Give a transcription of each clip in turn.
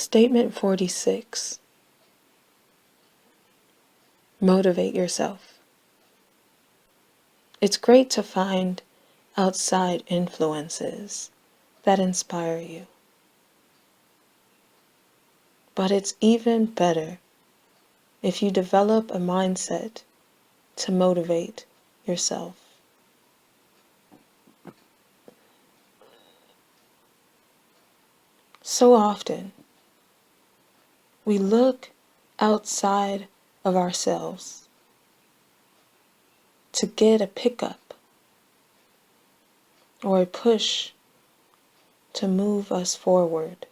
Statement 46. Motivate yourself. It's great to find outside influences that inspire you. But it's even better if you develop a mindset to motivate yourself. So often, we look outside of ourselves to get a pickup or a push to move us forward.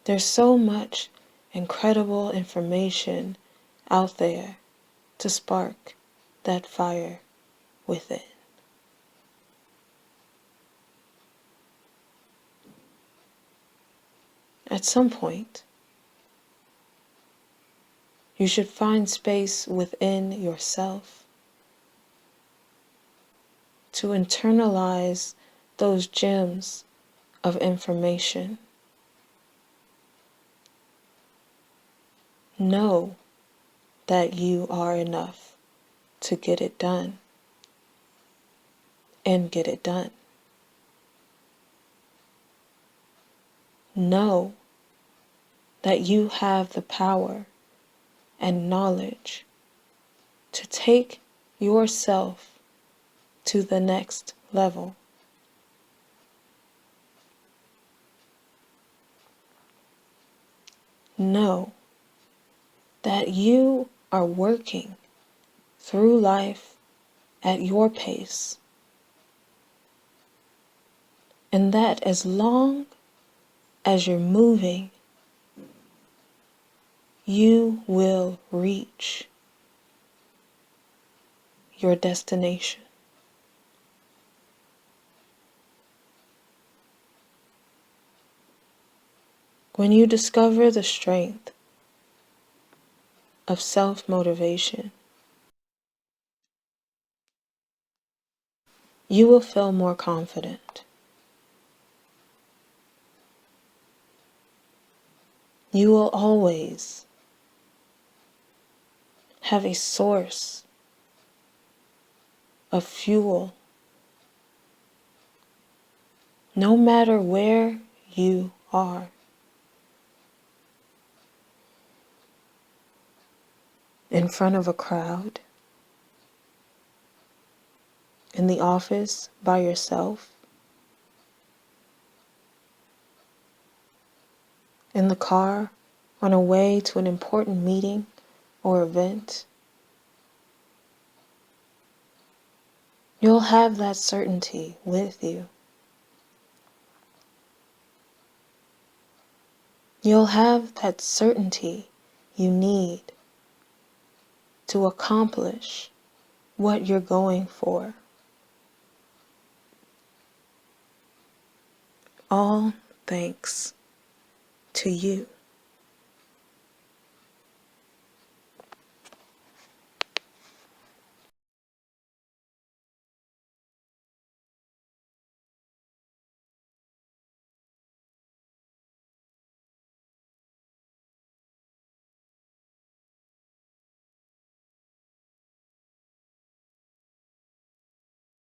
There's so much incredible information out there to spark that fire within. At some point, you should find space within yourself to internalize those gems of information. Know that you are enough to get it done and get it done. Know that you have the power and knowledge to take yourself to the next level. Know that you are working through life at your pace, and that as long as you're moving, you will reach your destination. When you discover the strength of self-motivation, you will feel more confident. You will always have a source of fuel, no matter where you are. In front of a crowd, in the office by yourself, in the car on a way to an important meeting or event. You'll have that certainty with you. You'll have that certainty you need to accomplish what you're going for. All thanks to you.